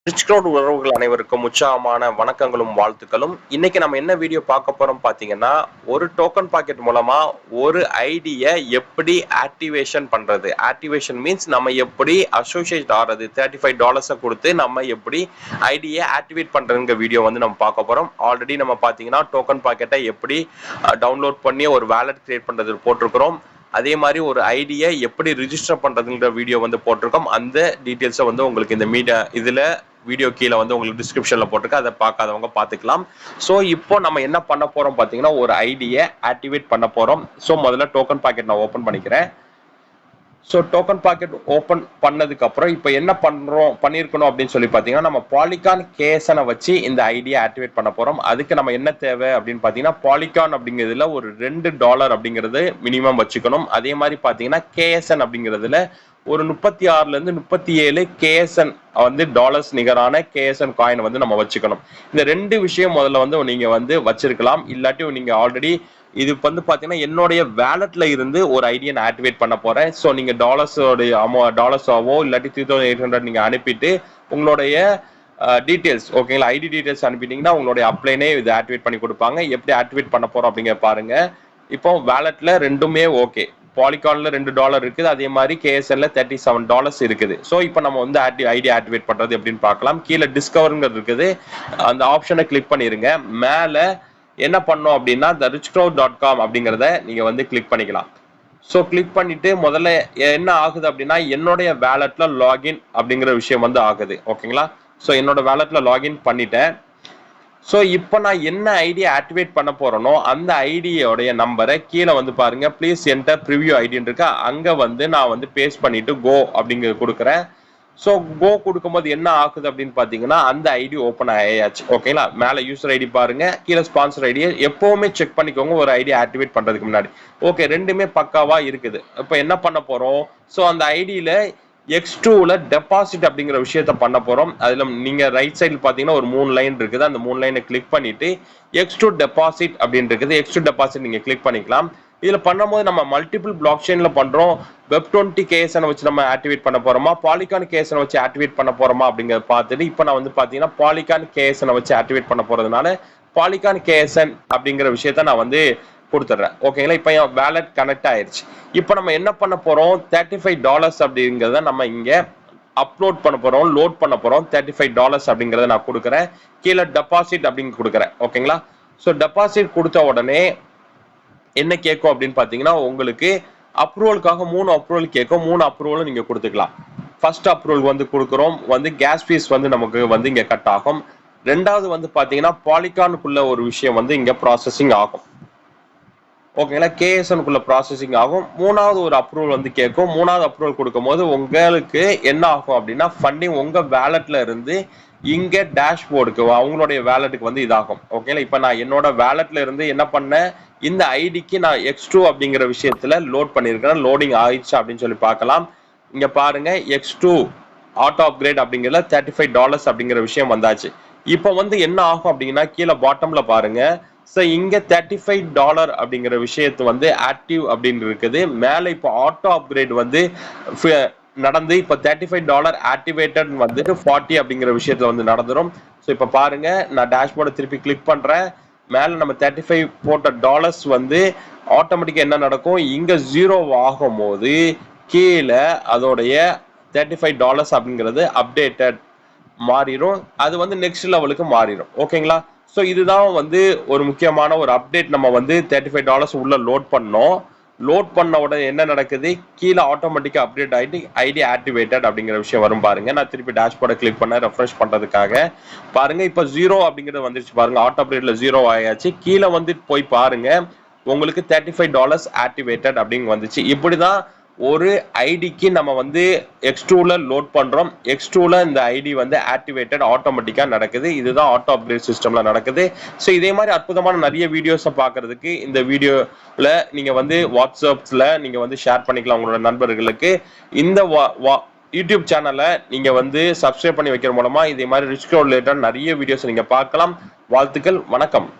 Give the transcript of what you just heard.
Rich crowd உறவுகள் அனைவருக்கும் உற்சாகமான வணக்கங்களும் வாழ்த்துக்களும். இன்னைக்கு நம்ம என்ன வீடியோ பார்க்க போறோம் பாத்தீங்கன்னா, ஒரு டோக்கன் பாக்கெட் மூலமா ஒரு ஐடிய எப்படி ஆக்டிவேஷன் பண்றது. ஆக்டிவேஷன் மீன்ஸ் நம்ம எப்படி அசோசியேட் ஆறது. $35 கொடுத்து நம்ம எப்படி ஐடிய ஆக்டிவேட் பண்றதுங்க வீடியோ வந்து நம்ம பார்க்க போறோம். ஆல்ரெடி நம்ம பாத்தீங்கன்னா டோக்கன் பாக்கெட்டை எப்படி டவுன்லோட் பண்ணி ஒரு வாலெட் கிரியேட் பண்றது போட்டிருக்கிறோம். அதே மாதிரி ஒரு ஐடியை எப்படி ரிஜிஸ்டர் பண்றதுங்கிற வீடியோ வந்து போட்டிருக்கோம். அந்த டீட்டெயில்ஸை வந்து உங்களுக்கு இந்த இதுல வீடியோ கீழே வந்து உங்களுக்கு டிஸ்கிரிப்ஷன்ல போட்டிருக்கு. அதை பார்க்காதவங்க பார்த்துக்கலாம். ஸோ இப்போ நம்ம என்ன பண்ண போறோம் பார்த்தீங்கன்னா, ஒரு ஐடியை ஆக்டிவேட் பண்ண போறோம். ஸோ முதல்ல டோக்கன் பாக்கெட் நான் ஓப்பன் பண்ணிக்கிறேன். ஸோ டோக்கன் பாக்கெட் ஓப்பன் பண்ணதுக்கு அப்புறம் இப்போ என்ன பண்ணியிருக்கணும் அப்படின்னு சொல்லி பார்த்தீங்கன்னா, நம்ம பாலிகான் கேஎஸ்எனை வச்சு இந்த ஐடியை ஆக்டிவேட் பண்ண போறோம். அதுக்கு நம்ம என்ன தேவை அப்படின்னு பார்த்தீங்கன்னா, பாலிகான் அப்படிங்கிறதுல ஒரு $2 அப்படிங்கிறது மினிமம் வச்சுக்கணும். அதே மாதிரி பார்த்தீங்கன்னா கேஎஸ்என் அப்படிங்கிறதுல ஒரு 36ல இருந்து 37 கேஎஸ்என் வந்து டாலர்ஸ் நிகரான கேஎஸ்என் காயின் வந்து நம்ம வச்சுக்கணும். இந்த ரெண்டு விஷயம் முதல்ல வந்து நீங்க வந்து வச்சிருக்கலாம். இல்லாட்டி நீங்க ஆல்ரெடி இது வந்து பாத்தீங்கன்னா என்னுடைய வேலட்ல இருந்து ஒரு ஐடியை நான் ஆக்டிவேட் பண்ண போறேன். ஸோ நீங்க டாலர்ஸாவோ இல்லாட்டி 3800 நீங்க அனுப்பிட்டு உங்களுடைய டீடைல்ஸ் ஓகேங்களா, ஐடி டீடைல்ஸ் அனுப்பிட்டீங்கன்னா உங்களுடைய அப்ளைனே இது ஆக்டிவேட் பண்ணி கொடுப்பாங்க. எப்படி ஆக்டிவேட் பண்ண போறோம் அப்படிங்கிற பாருங்க. இப்போ வேலட்ல ரெண்டுமே ஓகே. பாலிகான்ல $2 இருக்குது, அதே மாதிரி கேஎஸ்எல்ல $37 இருக்குது. ஸோ இப்போ நம்ம வந்து ஐடி ஆக்டிவேட் பண்றது எப்படின்னு பார்க்கலாம். கீழே டிஸ்கவருங்கிறது இருக்குது, அந்த ஆப்ஷனை கிளிக் பண்ணிருங்க. மேலே என்ன பண்ணோம் அப்படின்னா therichcrowd.com அப்படிங்கிறத நீங்க வந்து கிளிக் பண்ணிக்கலாம். ஸோ கிளிக் பண்ணிட்டு முதல்ல என்ன ஆகுது அப்படின்னா, என்னுடைய வேலட்ல லாகின் அப்படிங்கிற விஷயம் வந்து ஆகுது. ஓகேங்களா, ஸோ என்னோட வேலட்ல லாகின் பண்ணிட்டேன். ஸோ இப்போ நான் என்ன ஐடியை ஆக்டிவேட் பண்ண போறேனோ அந்த ஐடியோடைய நம்பரை கீழே வந்து பாருங்க, ப்ளீஸ் என்டர் ப்ரிவியூ ஐடின்னு இருக்கா, அங்கே வந்து நான் வந்து பேஸ்ட் பண்ணிட்டு கோ அப்படிங்கிறது கொடுக்குறேன். ஸோ கோ கொடுக்கும்போது என்ன ஆகுது அப்படின்னு பார்த்தீங்கன்னா, அந்த ஐடி ஓப்பன் ஆயாச்சு. ஓகேங்களா, மேலே யூசர் ஐடி பாருங்க, கீழே ஸ்பான்சர் ஐடியை எப்பவுமே செக் பண்ணிக்கோங்க ஒரு ஐடி ஆக்டிவேட் பண்றதுக்கு முன்னாடி. ஓகே, ரெண்டுமே பக்காவா இருக்குது. இப்போ என்ன பண்ண போறோம், ஸோ அந்த ஐடியில X2ல டெபாசிட் அப்படிங்கிற விஷயத்த பண்ண போறோம். அதுல நீங்க ரைட் சைடில் பாத்தீங்கன்னா ஒரு 3 லைன் இருக்குது. அந்த 3 லைனை கிளிக் பண்ணிட்டு X2 டெபாசிட் அப்படின்னு இருக்குது. X2 டெபாசிட் நீங்க கிளிக் பண்ணிக்கலாம். இதுல பண்ணும்போது நம்ம மல்டிபிள் பிளாக் செயின்ல பண்றோம். Web20 கேஎஸ்என் வச்சு நம்ம ஆக்டிவேட் பண்ண போறோமா, பாலிகான் கேஎஸ்என் வச்சு ஆக்டிவேட் பண்ண போறோமா அப்படிங்கறத பார்த்துட்டு இப்போ நான் வந்து பாத்தீங்கன்னா பாலிகான் கேஎஸ்என் வச்சு ஆக்டிவேட் பண்ண போறதுனால பாலிகான் கேஎஸ்என் அப்படிங்கிற விஷயத்த நான் வந்து கொடுத்துட்றேன். ஓகேங்களா, இப்போ என் வேலட் கனெக்ட் ஆயிருச்சு. இப்போ நம்ம என்ன பண்ண போறோம், $35 அப்படிங்கிறத நம்ம இங்க அப்லோட் பண்ண போறோம், லோட் பண்ண போறோம். $35 அப்படிங்கிறத நான் கொடுக்குறேன். கீழே டெபாசிட் அப்படின்னு கொடுக்குறேன். ஓகேங்களா, ஸோ டெபாசிட் கொடுத்த உடனே என்ன கேட்கும் அப்படின்னு பாத்தீங்கன்னா, உங்களுக்கு அப்ரூவலுக்காக 3 அப்ரூவல் கேட்கும். 3 அப்ரூவலும் நீங்க கொடுத்துக்கலாம். ஃபர்ஸ்ட் அப்ரூவல் வந்து கொடுக்குறோம், வந்து கேஸ் ஃபீஸ் வந்து நமக்கு வந்து இங்க கட் ஆகும். ரெண்டாவது வந்து பாத்தீங்கன்னா பாலிகானுக்குள்ள ஒரு விஷயம் வந்து இங்க ப்ராசஸிங் ஆகும். ஓகேங்களா, கேஎஸ்என்குள்ள ப்ராசஸிங் ஆகும். மூணாவது ஒரு அப்ரூவல் வந்து கேட்கும். மூணாவது அப்ரூவல் கொடுக்கும் போது உங்களுக்கு என்ன ஆகும் அப்படின்னா, ஃபண்டிங் உங்க வேலட்ல இருந்து இங்க டேஷ்போர்டுக்கு அவங்களுடைய வேலட்டுக்கு வந்து இதாகும். ஓகேங்களா, இப்போ நான் என்னோட வேலட்ல இருந்து என்ன பண்ணேன், இந்த ஐடிக்கு நான் X2 அப்படிங்கிற விஷயத்துல லோட் பண்ணியிருக்கிறேன். லோடிங் ஆயிடுச்சு அப்படின்னு சொல்லி பார்க்கலாம். இங்க பாருங்க, X2 ஆட்டோ அப்கிரேட் அப்படிங்கிறதுல $35 அப்படிங்கிற விஷயம் வந்தாச்சு. இப்போ வந்து என்ன ஆகும் அப்படின்னா, கீழே பாட்டம்ல பாருங்க, ஸோ இங்க $35 அப்படிங்கிற விஷயத்து வந்து ஆக்டிவ் அப்படின்னு இருக்குது. மேலே இப்போ ஆட்டோ அப்கிரேட் வந்து நடந்து இப்போ $35 ஆக்டிவேட்டட் வந்துட்டு 40 அப்படிங்கிற விஷயத்துல வந்து நடந்துரும். ஸோ இப்போ பாருங்க, நான் டேஷ்போர்டை திருப்பி கிளிக் பண்றேன். மேல நம்ம 35 போட்ட டாலர்ஸ் வந்து ஆட்டோமேட்டிக்கா என்ன நடக்கும், இங்க 0 ஆகும் போது கீழே அதோடைய $35 அப்படிங்கிறது அப்டேட்டட் மாறிடும். அது வந்து நெக்ஸ்ட் லெவலுக்கு மாறிடும். ஓகேங்களா, ஸோ இதுதான் வந்து ஒரு முக்கியமான ஒரு அப்டேட். நம்ம வந்து $35 உள்ள லோட் பண்ணோம். லோட் பண்ண உடனே என்ன நடக்குது, கீழே ஆட்டோமேட்டிக்கா அப்டேட் ஆகிட்டு ஐடி ஆக்டிவேட்டட் அப்படிங்கிற விஷயம் வரும் பாருங்க. நான் திருப்பி டேஷ்போர்டை கிளிக் பண்ண ரெஃப்ரெஷ் பண்றதுக்காக பாருங்க, இப்போ 0 அப்படிங்கிறது வந்துருச்சு பாருங்க. ஆட்டோ அப்டேட்ல 0 ஆயாச்சு. கீழே வந்து போய் பாருங்க, உங்களுக்கு $35 ஆக்டிவேட்டட் அப்படின்னு வந்துச்சு. இப்படிதான் ஒரு ஐடிக்கு நம்ம வந்து X2ல லோட் பண்றோம். X2ல இந்த ஐடி வந்து ஆக்டிவேட்டட் ஆட்டோமேட்டிக்கா நடக்குது. இதுதான் ஆட்டோ அப்கிரேட் சிஸ்டம்ல நடக்குது. ஸோ இதே மாதிரி அற்புதமான நிறைய வீடியோஸை பார்க்கறதுக்கு இந்த வீடியோல நீங்க வந்து வாட்ஸ்அப்ல நீங்க வந்து ஷேர் பண்ணிக்கலாம் உங்களோட நண்பர்களுக்கு. இந்த யூடியூப் சேனலை நீங்க வந்து சப்ஸ்கிரைப் பண்ணி வைக்கிற மூலமா இதே மாதிரி ரிச் கிரவுட் ரிலேட்டட் நிறைய வீடியோஸ் நீங்க பார்க்கலாம். வாழ்த்துக்கள், வணக்கம்.